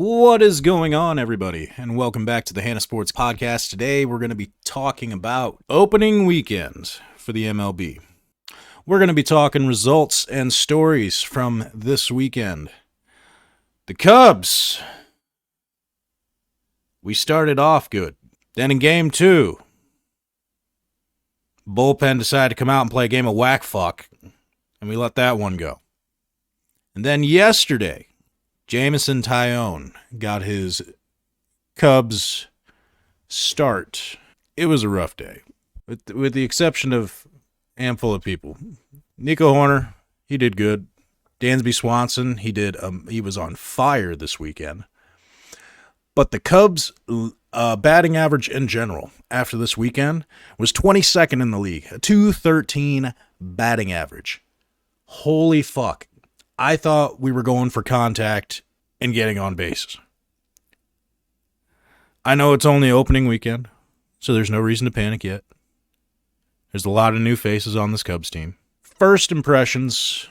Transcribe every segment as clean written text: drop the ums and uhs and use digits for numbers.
What is going on, everybody? And welcome back to the Hannah Sports Podcast. Today, we're going to be talking about opening weekend for the MLB. We're going to be talking results and stories from this weekend. The Cubs. We started off good. Then in Game 2, bullpen decided to come out and play a game of whack fuck, and we let that one go. And then yesterday, Jameson Taillon got his Cubs start. It was a rough day, with the exception of a handful of people. Nico Horner, he did good. Dansby Swanson, he was on fire this weekend. But the Cubs' batting average in general after this weekend was 22nd in the league, a .213 batting average. Holy fuck. I thought we were going for contact and getting on base. I know it's only opening weekend, so there's no reason to panic yet. There's a lot of new faces on this Cubs team. First impressions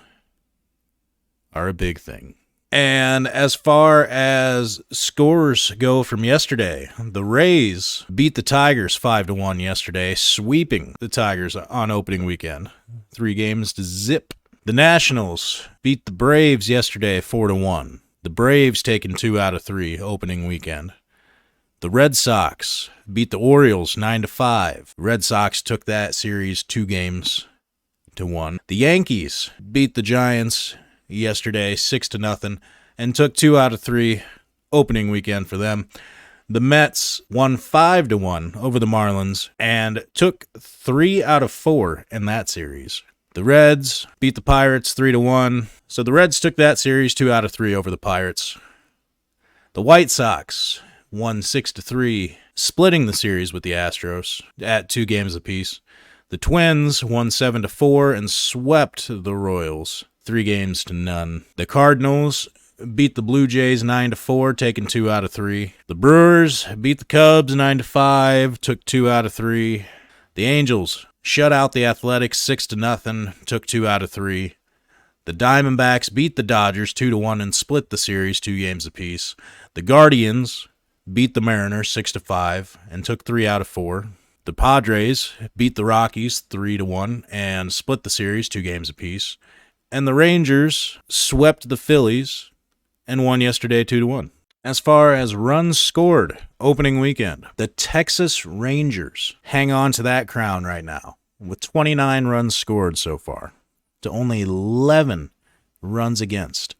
are a big thing. And as far as scores go from yesterday, the Rays beat the Tigers 5-1 yesterday, sweeping the Tigers on opening weekend. 3-0. The Nationals beat the Braves yesterday 4-1. The Braves taking 2 out of 3 opening weekend. The Red Sox beat the Orioles 9-5. Red Sox took that series 2-1. The Yankees beat the Giants yesterday 6-0 and took 2 out of 3 opening weekend for them. The Mets won 5-1 over the Marlins and took 3 out of 4 in that series. The Reds beat the Pirates 3-1. So the Reds took that series 2 out of 3 over the Pirates. The White Sox won 6-3, splitting the series with the Astros at 2 games apiece. The Twins won 7-4 and swept the Royals 3-0. The Cardinals beat the Blue Jays 9-4, taking 2 out of 3. The Brewers beat the Cubs 9-5, took 2 out of 3. The Angels shut out the Athletics 6-0, took 2 out of 3. The Diamondbacks beat the Dodgers 2-1 and split the series 2 games apiece. The Guardians beat the Mariners 6-5 and took 3 out of 4. The Padres beat the Rockies 3-1 and split the series 2 games apiece. And the Rangers swept the Phillies and won yesterday 2-1. As far as runs scored opening weekend, the Texas Rangers hang on to that crown right now with 29 runs scored so far to only 11 runs against,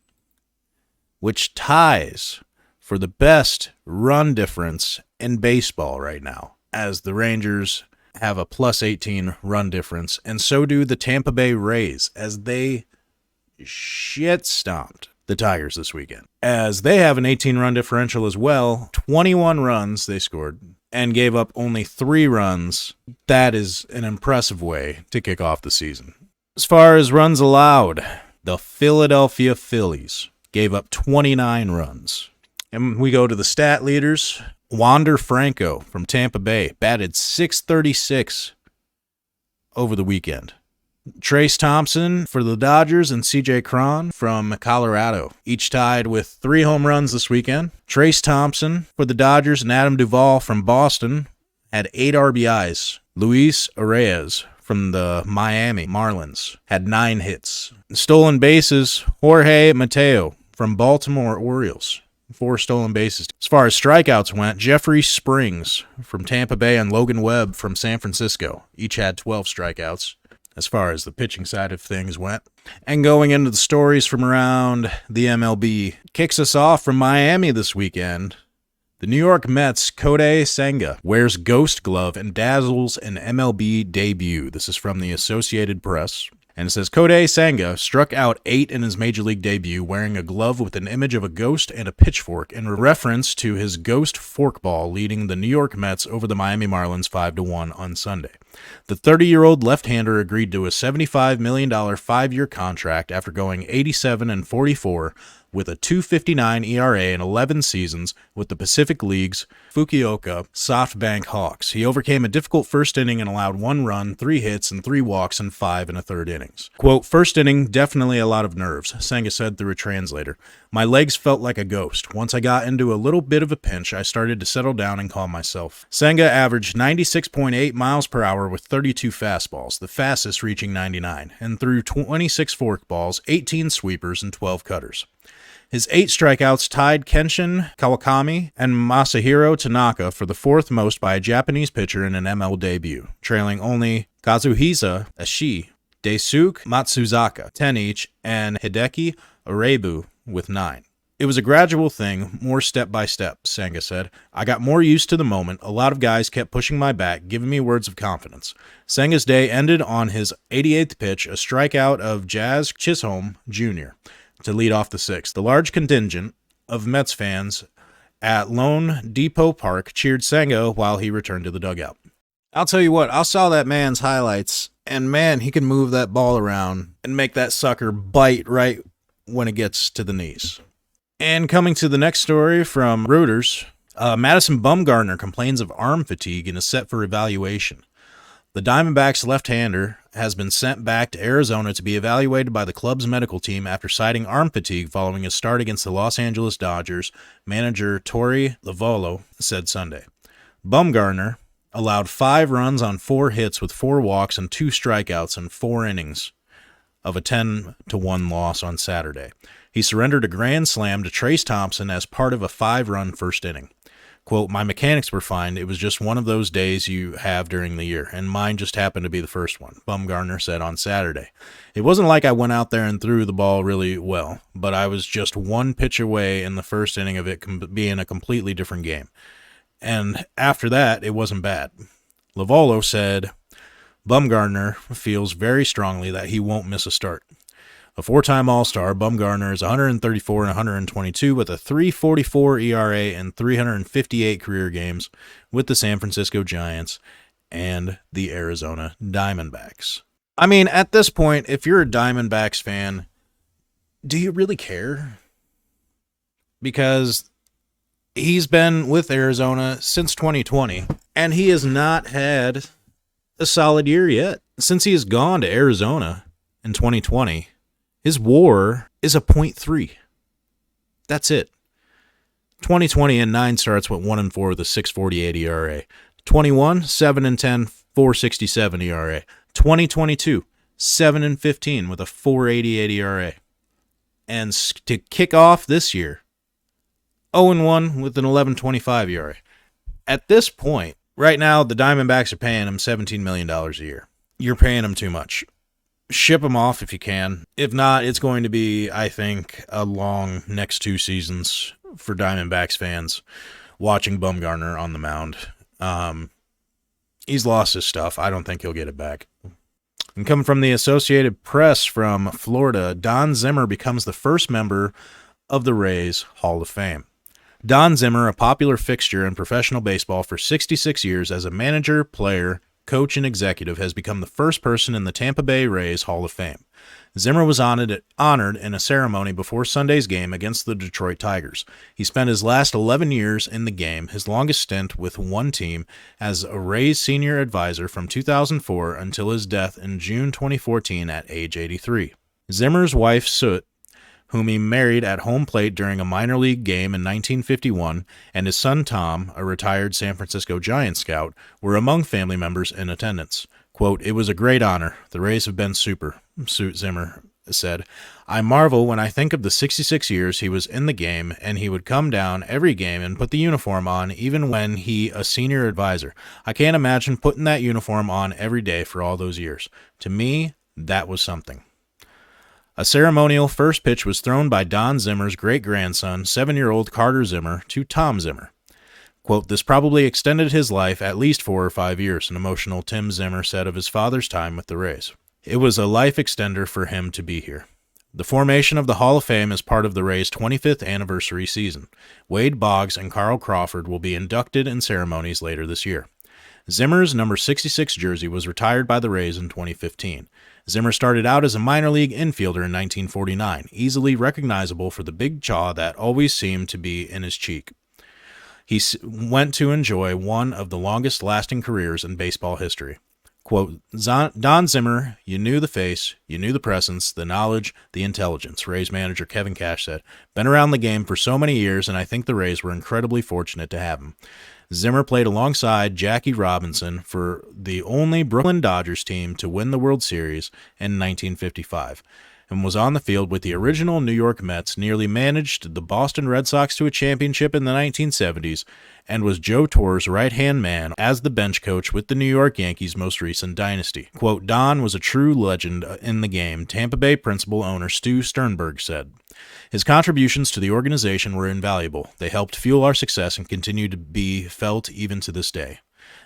which ties for the best run difference in baseball right now, as the Rangers have a +18 run difference, and so do the Tampa Bay Rays, as they shit-stomped the Tigers this weekend, as they have an 18-run differential as well. 21 runs they scored and gave up only 3 runs. That is an impressive way to kick off the season. As far as runs allowed, the Philadelphia Phillies gave up 29 runs. And we go to the stat leaders. Wander Franco from Tampa Bay batted .636 over the weekend. Trace Thompson for the Dodgers and C.J. Cron from Colorado, each tied with 3 home runs this weekend. Trace Thompson for the Dodgers and Adam Duvall from Boston had 8 RBIs. Luis Arraez from the Miami Marlins had 9 hits. Stolen bases, Jorge Mateo from Baltimore Orioles, 4 stolen bases. As far as strikeouts went, Jeffrey Springs from Tampa Bay and Logan Webb from San Francisco each had 12 strikeouts. As far as the pitching side of things went. And going into the stories from around the MLB, kicks us off from Miami this weekend. The New York Mets' Kodai Senga wears ghost glove and dazzles an MLB debut. This is from the Associated Press. And it says, Kodai Senga struck out 8 in his major league debut wearing a glove with an image of a ghost and a pitchfork in reference to his ghost forkball leading the New York Mets over the Miami Marlins 5-1 on Sunday. The 30-year-old left-hander agreed to a $75 million 5-year contract after going 87-44 with a 2.59 ERA in 11 seasons with the Pacific League's Fukuoka SoftBank Hawks. He overcame a difficult first inning and allowed 1 run, 3 hits, and 3 walks in 5 1/3 innings. Quote, "First inning, definitely a lot of nerves," Senga said through a translator. "My legs felt like a ghost. Once I got into a little bit of a pinch, I started to settle down and calm myself." Senga averaged 96.8 miles per hour with 32 fastballs, the fastest reaching 99, and threw 26 forkballs, 18 sweepers, and 12 cutters. His 8 strikeouts tied Kenshin Kawakami and Masahiro Tanaka for the 4th most by a Japanese pitcher in an ML debut, trailing only Kazuhisa Ishii, Daisuke Matsuzaka, 10 each, and Hideki Arebu with 9. "It was a gradual thing, more step by step," Senga said. "I got more used to the moment. A lot of guys kept pushing my back, giving me words of confidence." Senga's day ended on his 88th pitch, a strikeout of Jazz Chisholm Jr., to lead off the 6th. The large contingent of Mets fans at Lone Depot Park cheered Senga while he returned to the dugout. I'll tell you what, I saw that man's highlights, and man, he can move that ball around and make that sucker bite right when it gets to the knees. And coming to the next story from Reuters, Madison Bumgarner complains of arm fatigue and is set for evaluation. The Diamondbacks' left-hander has been sent back to Arizona to be evaluated by the club's medical team after citing arm fatigue following his start against the Los Angeles Dodgers, manager Torey Lovullo said Sunday. Bumgarner allowed 5 runs on 4 hits with 4 walks and 2 strikeouts in 4 innings of a 10-1 loss on Saturday. He surrendered a grand slam to Trace Thompson as part of a 5-run first inning. Quote, "My mechanics were fine. It was just one of those days you have during the year, and mine just happened to be the first one," Bumgarner said on Saturday. "It wasn't like I went out there and threw the ball really well, but I was just 1 pitch away in the first inning of it being a completely different game. And after that, it wasn't bad." Lovullo said Bumgarner feels very strongly that he won't miss a start. A 4-time All-Star, Bumgarner is 134 and 122 with a 3.44 ERA and 358 career games with the San Francisco Giants and the Arizona Diamondbacks. I mean, at this point, if you're a Diamondbacks fan, do you really care? Because he's been with Arizona since 2020, and he has not had a solid year yet. Since he has gone to Arizona in 2020, his WAR is a .3. That's it. 2020 and 9 starts went 1-4 with a 6.48 ERA. 21, 7-10, 4.67 ERA. 2022, 7-15 with a 4.88 ERA. And to kick off this year, 0-1 with an 11.25 ERA. At this point, right now, the Diamondbacks are paying him $17 million a year. You're paying him too much. Ship him off if you can. If not, it's going to be, I think, a long next 2 seasons for Diamondbacks fans watching Bumgarner on the mound. He's lost his stuff. I don't think he'll get it back. And coming from the Associated Press from Florida, Don Zimmer becomes the first member of the Rays Hall of Fame. Don Zimmer, a popular fixture in professional baseball for 66 years as a manager, player, coach, and executive, has become the first person in the Tampa Bay Rays Hall of Fame. Zimmer was honored in a ceremony before Sunday's game against the Detroit Tigers. He spent his last 11 years in the game, his longest stint with one team, as a Rays senior advisor from 2004 until his death in June 2014 at age 83. Zimmer's wife, Soot, whom he married at home plate during a minor league game in 1951, and his son Tom, a retired San Francisco Giants scout, were among family members in attendance. Quote, "It was a great honor. The Rays have been super," Zimmer said. "I marvel when I think of the 66 years he was in the game, and he would come down every game and put the uniform on, even when he a senior advisor. I can't imagine putting that uniform on every day for all those years. To me, that was something." A ceremonial first pitch was thrown by Don Zimmer's great-grandson, 7-year-old Carter Zimmer, to Tom Zimmer. Quote, "This probably extended his life at least 4 or 5 years, an emotional Tim Zimmer said of his father's time with the Rays. It was a life extender for him to be here." The formation of the Hall of Fame is part of the Rays' 25th anniversary season. Wade Boggs and Carl Crawford will be inducted in ceremonies later this year. Zimmer's number 66 jersey was retired by the Rays in 2015. Zimmer started out as a minor league infielder in 1949, easily recognizable for the big jaw that always seemed to be in his cheek. He went to enjoy one of the longest-lasting careers in baseball history. Quote, Don Zimmer, you knew the face, you knew the presence, the knowledge, the intelligence, Rays manager Kevin Cash said. Been around the game for so many years, and I think the Rays were incredibly fortunate to have him. Zimmer played alongside Jackie Robinson for the only Brooklyn Dodgers team to win the World Series in 1955, and was on the field with the original New York Mets, nearly managed the Boston Red Sox to a championship in the 1970s, and was Joe Torre's right-hand man as the bench coach with the New York Yankees' most recent dynasty. Quote, Don was a true legend in the game, Tampa Bay principal owner Stu Sternberg said. His contributions to the organization were invaluable. They helped fuel our success and continue to be felt even to this day.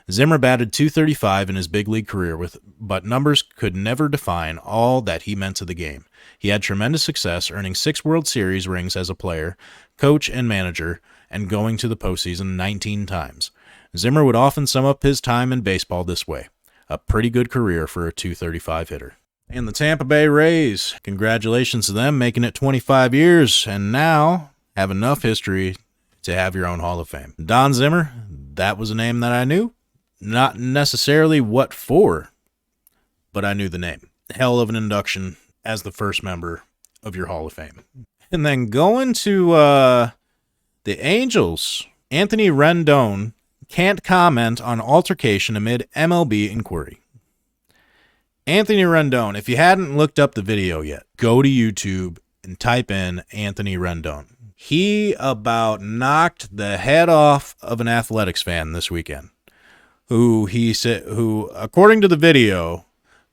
Zimmer batted .235 in his big league career, but numbers could never define all that he meant to the game. He had tremendous success, earning 6 World Series rings as a player, coach, and manager, and going to the postseason 19 times. Zimmer would often sum up his time in baseball this way: a pretty good career for a .235 hitter. And the Tampa Bay Rays, congratulations to them, making it 25 years, and now have enough history to have your own Hall of Fame. Don Zimmer, that was a name that I knew. Not necessarily what for, but I knew the name. Hell of an induction as the first member of your Hall of Fame. And then going to the Angels, Anthony Rendon can't comment on altercation amid MLB inquiry. Anthony Rendon, if you hadn't looked up the video yet, go to YouTube and type in Anthony Rendon. He about knocked the head off of an Athletics fan this weekend, who according to the video,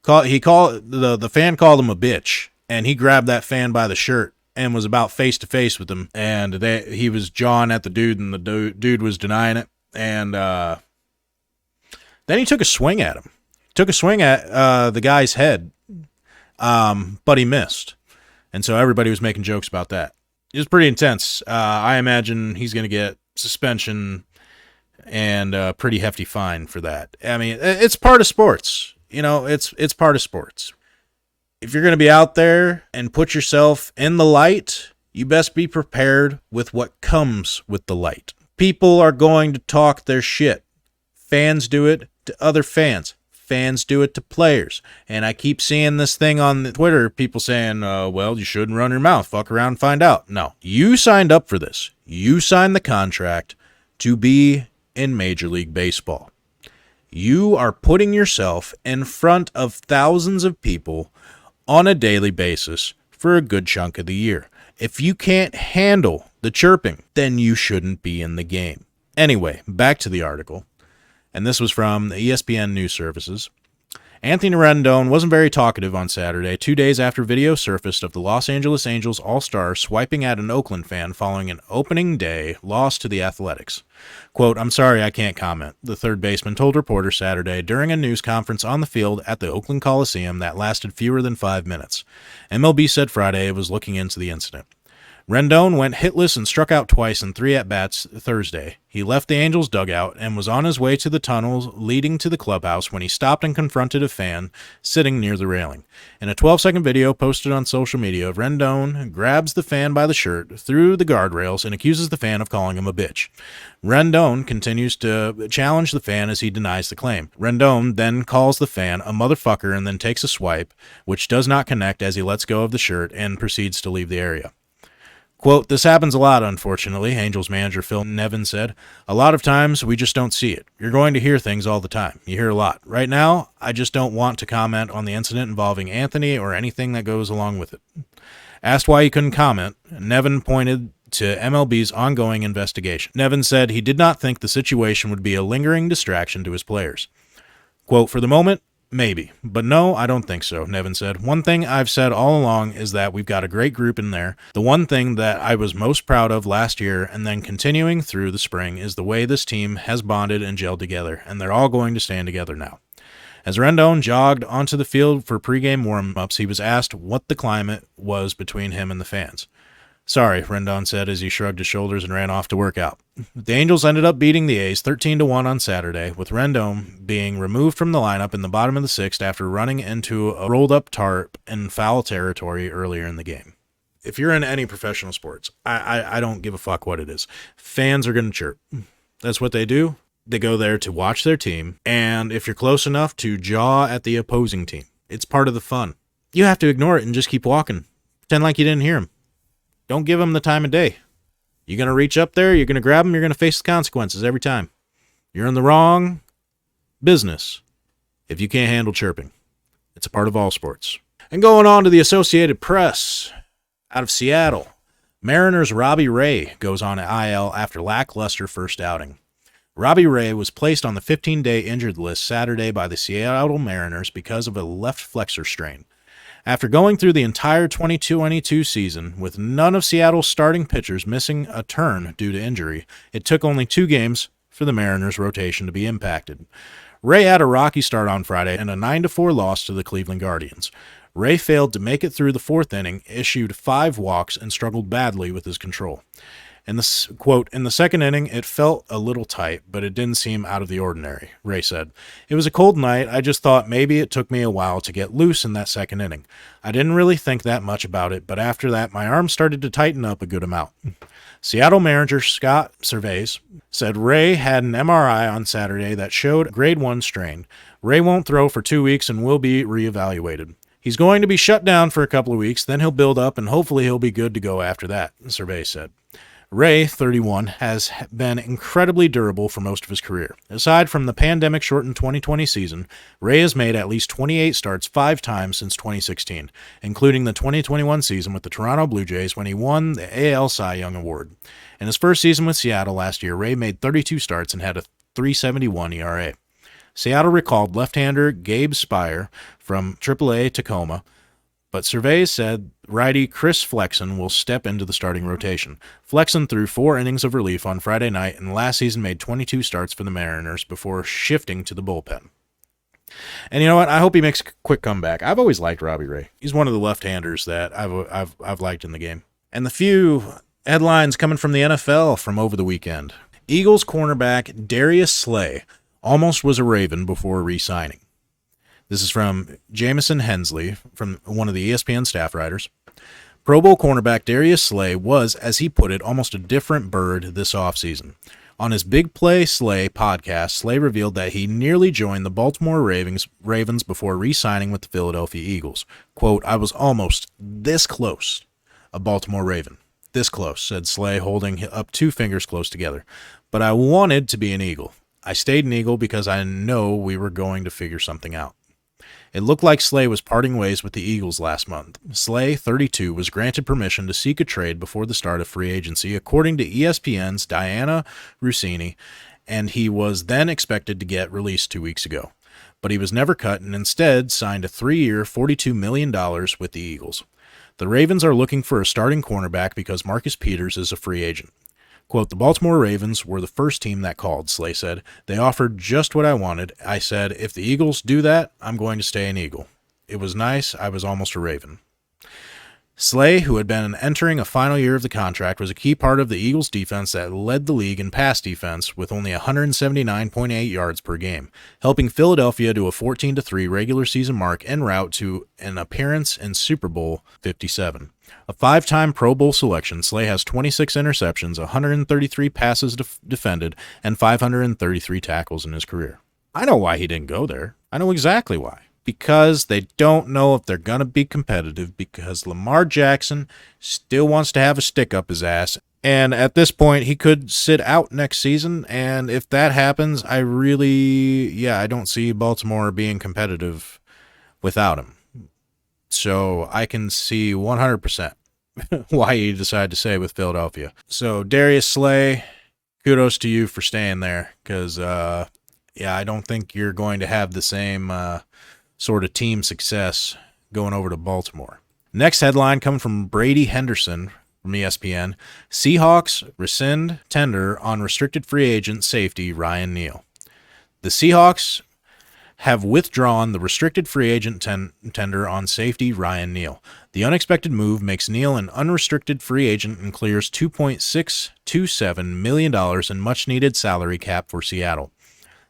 the fan called him a bitch, and he grabbed that fan by the shirt and was about face to face with him, and he was jawing at the dude, and the dude was denying it, and then he took a swing at him. Took a swing at the guy's head, but he missed. And so everybody was making jokes about that. It was pretty intense. I imagine he's going to get suspension and a pretty hefty fine for that. I mean, it's part of sports. You know, it's part of sports. If you're going to be out there and put yourself in the light, you best be prepared with what comes with the light. People are going to talk their shit. Fans do it to other fans. Fans do it to players. And I keep seeing this thing on Twitter, people saying, well, you shouldn't run your mouth. Fuck around and find out. No, you signed up for this. You signed the contract to be in Major League Baseball. You are putting yourself in front of thousands of people on a daily basis for a good chunk of the year. If you can't handle the chirping, then you shouldn't be in the game. Anyway, back to the article. And this was from the ESPN News Services. Anthony Rendon wasn't very talkative on Saturday, 2 days after video surfaced of the Los Angeles Angels All-Star swiping at an Oakland fan following an opening day loss to the Athletics. Quote, I'm sorry I can't comment, the third baseman told reporters Saturday during a news conference on the field at the Oakland Coliseum that lasted fewer than 5 minutes. MLB said Friday it was looking into the incident. Rendon went hitless and struck out twice in 3 at-bats Thursday. He left the Angels' dugout and was on his way to the tunnels leading to the clubhouse when he stopped and confronted a fan sitting near the railing. In a 12-second video posted on social media, Rendon grabs the fan by the shirt through the guardrails and accuses the fan of calling him a bitch. Rendon continues to challenge the fan as he denies the claim. Rendon then calls the fan a motherfucker and then takes a swipe, which does not connect as he lets go of the shirt and proceeds to leave the area. Quote, this happens a lot, unfortunately, Angels manager Phil Nevin said. A lot of times, we just don't see it. You're going to hear things all the time. You hear a lot. Right now, I just don't want to comment on the incident involving Anthony or anything that goes along with it. Asked why he couldn't comment, Nevin pointed to MLB's ongoing investigation. Nevin said he did not think the situation would be a lingering distraction to his players. Quote, for the moment, maybe. But no, I don't think so, Nevin said. One thing I've said all along is that we've got a great group in there. The one thing that I was most proud of last year and then continuing through the spring is the way this team has bonded and gelled together, and they're all going to stand together now. As Rendon jogged onto the field for pregame warm-ups, he was asked what the climate was between him and the fans. Sorry, Rendon said as he shrugged his shoulders and ran off to work out. The Angels ended up beating the A's 13-1 on Saturday, with Rendon being removed from the lineup in the bottom of the sixth after running into a rolled-up tarp in foul territory earlier in the game. If you're in any professional sports, I don't give a fuck what it is. Fans are going to chirp. That's what they do. They go there to watch their team, and if you're close enough, to jaw at the opposing team. It's part of the fun. You have to ignore it and just keep walking. Pretend like you didn't hear him. Don't give them the time of day. You're going to reach up there, you're going to grab them, you're going to face the consequences every time. You're in the wrong business if you can't handle chirping. It's a part of all sports. And going on to the Associated Press, out of Seattle, Mariners' Robbie Ray goes on IL after lackluster first outing. Robbie Ray was placed on the 15-day injured list Saturday by the Seattle Mariners because of a left flexor strain. After going through the entire 2022 season with none of Seattle's starting pitchers missing a turn due to injury, it took only 2 games for the Mariners' rotation to be impacted. Ray had a rocky start on Friday and a 9-4 loss to the Cleveland Guardians. Ray failed to make it through the 4th inning, issued 5 walks, and struggled badly with his control. In the second inning, it felt a little tight, but it didn't seem out of the ordinary, Ray said. It was a cold night. I just thought maybe it took me a while to get loose in that second inning. I didn't really think that much about it, but after that, my arm started to tighten up a good amount. Seattle manager Scott Servais said Ray had an MRI on Saturday that showed grade 1 strain. Ray won't throw for 2 weeks and will be reevaluated. He's going to be shut down for a couple of weeks, then he'll build up, and hopefully he'll be good to go after that, Servais said. Ray, 31, has been incredibly durable for most of his career. Aside from the pandemic-shortened 2020 season, Ray has made at least 28 starts 5 times since 2016, including the 2021 season with the Toronto Blue Jays when he won the AL Cy Young Award. In his first season with Seattle last year, Ray made 32 starts and had a 3.71 ERA. Seattle recalled left-hander Gabe Speier from AAA Tacoma, but Servais said righty Chris Flexen will step into the starting rotation. Flexen threw 4 innings of relief on Friday night and last season made 22 starts for the Mariners before shifting to the bullpen. And you know what? I hope he makes a quick comeback. I've always liked Robbie Ray. He's one of the left-handers that I've liked in the game. And the few headlines coming from the NFL from over the weekend. Eagles cornerback Darius Slay almost was a Raven before re-signing. This is from Jamison Hensley, from one of the ESPN staff writers. Pro Bowl cornerback Darius Slay was, as he put it, almost a different bird this offseason. On his Big Play Slay podcast, Slay revealed that he nearly joined the Baltimore Ravens before re-signing with the Philadelphia Eagles. Quote, I was almost this close, a Baltimore Raven. This close, said Slay, holding up 2 fingers close together. But I wanted to be an Eagle. I stayed an Eagle because I know we were going to figure something out. It looked like Slay was parting ways with the Eagles last month. Slay, 32, was granted permission to seek a trade before the start of free agency, according to ESPN's Diana Russini, and he was then expected to get released 2 weeks ago. But he was never cut and instead signed a 3-year, $42 million with the Eagles. The Ravens are looking for a starting cornerback because Marcus Peters is a free agent. Quote, the Baltimore Ravens were the first team that called, Slay said. They offered just what I wanted. I said, if the Eagles do that, I'm going to stay an Eagle. It was nice. I was almost a Raven. Slay, who had been entering a final year of the contract, was a key part of the Eagles' defense that led the league in pass defense with only 179.8 yards per game, helping Philadelphia to a 14-3 regular season mark en route to an appearance in Super Bowl 57. A 5-time Pro Bowl selection, Slay has 26 interceptions, 133 passes defended, and 533 tackles in his career. I know why he didn't go there. I know exactly why. Because they don't know if they're going to be competitive, because Lamar Jackson still wants to have a stick up his ass. And at this point, he could sit out next season. And if that happens, I don't see Baltimore being competitive without him. So I can see 100% why he decided to stay with Philadelphia. So Darius Slay, kudos to you for staying there. Because, I don't think you're going to have the same sort of team success going over to Baltimore. Next headline coming from Brady Henderson from ESPN. Seahawks rescind tender on restricted free agent safety Ryan Neal. The Seahawks have withdrawn the restricted free agent tender on safety Ryan Neal. The unexpected move makes Neal an unrestricted free agent and clears $2.62 $2.27 million in much-needed salary cap for Seattle.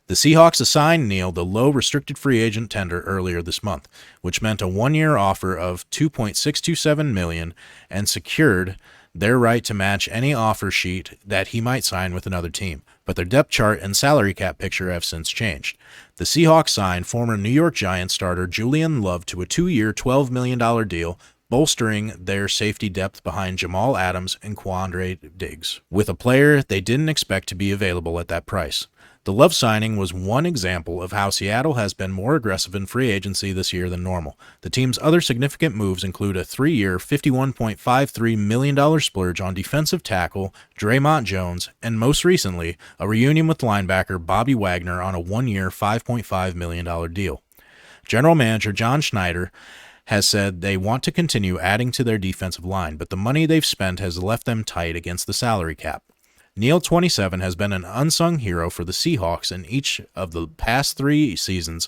The Seahawks assigned Neal the low restricted free agent tender earlier this month, which meant a one-year offer of $2.627 million and secured their right to match any offer sheet that he might sign with another team. But their depth chart and salary cap picture have since changed. The Seahawks signed former New York Giants starter Julian Love to a 2-year, $12 million deal, bolstering their safety depth behind Jamal Adams and Quandre Diggs, with a player they didn't expect to be available at that price. The Love signing was one example of how Seattle has been more aggressive in free agency this year than normal. The team's other significant moves include a 3-year, $51.53 million splurge on defensive tackle Draymond Jones, and most recently, a reunion with linebacker Bobby Wagner on a 1-year, $5.5 million deal. General Manager John Schneider has said they want to continue adding to their defensive line, but the money they've spent has left them tight against the salary cap. Neal, 27, has been an unsung hero for the Seahawks in each of the past 3 seasons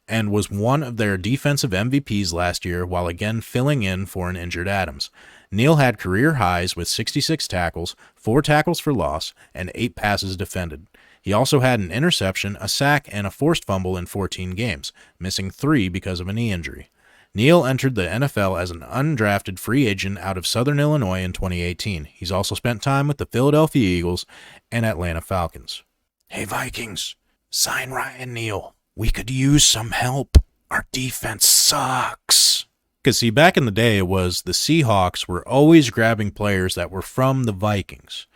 and was one of their defensive MVPs last year while again filling in for an injured Adams. Neal had career highs with 66 tackles, 4 tackles for loss, and 8 passes defended. He also had an interception, a sack, and a forced fumble in 14 games, missing 3 because of a knee injury. Neal entered the NFL as an undrafted free agent out of Southern Illinois in 2018. He's also spent time with the Philadelphia Eagles and Atlanta Falcons. Hey Vikings, sign Ryan Neal. We could use some help. Our defense sucks. Because see, back in the day, it was the Seahawks were always grabbing players that were from the Vikings.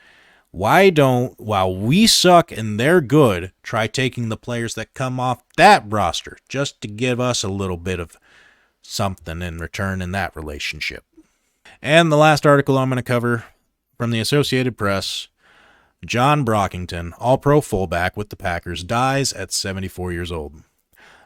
Why don't, while we suck and they're good, try taking the players that come off that roster just to give us a little bit of something in return in that relationship. And the last article I'm going to cover from the Associated Press, John Brockington, all-pro fullback with the Packers, dies at 74 years old.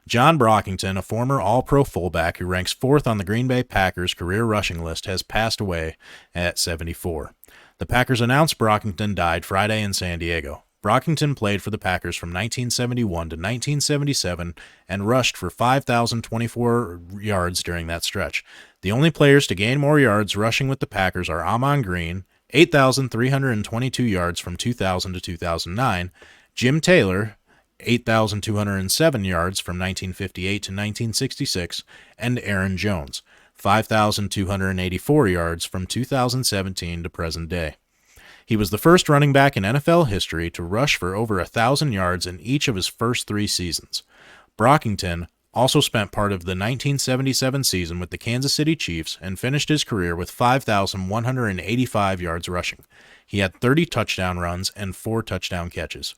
John Brockington, a former all-pro fullback who ranks 4th on the Green Bay Packers career rushing list, has passed away at 74. The Packers announced Brockington died Friday in San Diego. Brockington played for the Packers from 1971 to 1977 and rushed for 5,024 yards during that stretch. The only players to gain more yards rushing with the Packers are Amon Green, 8,322 yards from 2000 to 2009, Jim Taylor, 8,207 yards from 1958 to 1966, and Aaron Jones, 5,284 yards from 2017 to present day. He was the first running back in NFL history to rush for over 1,000 yards in each of his first 3 seasons. Brockington also spent part of the 1977 season with the Kansas City Chiefs and finished his career with 5,185 yards rushing. He had 30 touchdown runs and 4 touchdown catches.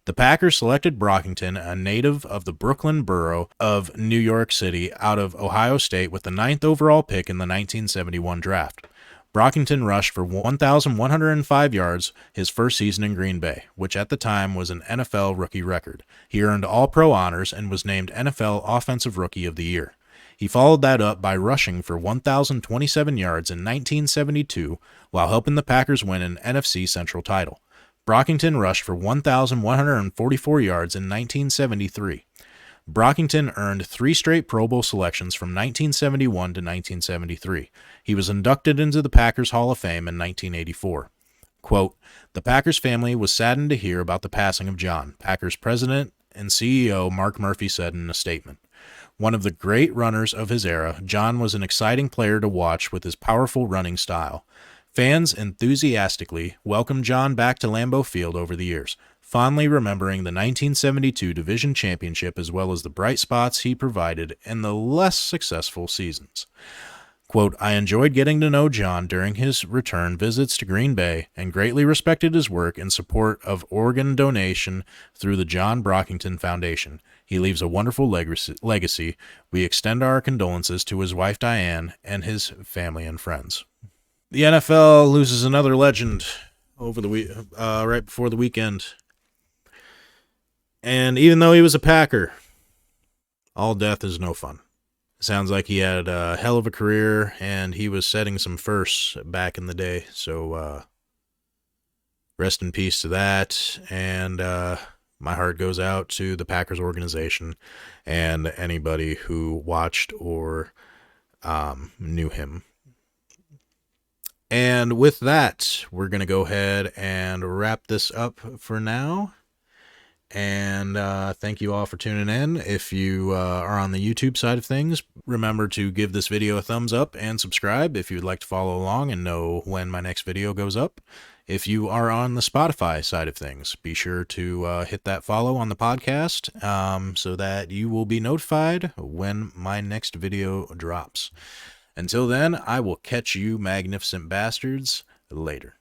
The Packers selected Brockington, a native of the Brooklyn borough of New York City, out of Ohio State with the 9th overall pick in the 1971 draft. Brockington rushed for 1,105 yards his first season in Green Bay, which at the time was an NFL rookie record. He earned All-Pro honors and was named NFL Offensive Rookie of the Year. He followed that up by rushing for 1,027 yards in 1972 while helping the Packers win an NFC Central title. Brockington rushed for 1,144 yards in 1973. Brockington earned 3 straight Pro Bowl selections from 1971 to 1973. He was inducted into the Packers Hall of Fame in 1984. Quote, "The Packers family was saddened to hear about the passing of John," Packers president and CEO Mark Murphy said in a statement. One of the great runners of his era, John was an exciting player to watch with his powerful running style. Fans enthusiastically welcomed John back to Lambeau Field over the years, fondly remembering the 1972 division championship as well as the bright spots he provided in the less successful seasons. Quote, "I enjoyed getting to know John during his return visits to Green Bay and greatly respected his work in support of organ donation through the John Brockington Foundation. He leaves a wonderful legacy. We extend our condolences to his wife Diane and his family and friends." The NFL loses another legend over the right before the weekend. And even though he was a Packer, all death is no fun. Sounds like he had a hell of a career, and he was setting some firsts back in the day. So rest in peace to that. And my heart goes out to the Packers organization and anybody who watched or knew him. And with that, we're going to go ahead and wrap this up for now. And thank you all for tuning in. If you are on the YouTube side of things, remember to give this video a thumbs up and subscribe if you'd like to follow along and know when my next video goes up. If you are on the Spotify side of things, be sure to hit that follow on the podcast so that you will be notified when my next video drops. Until then, I will catch you magnificent bastards later.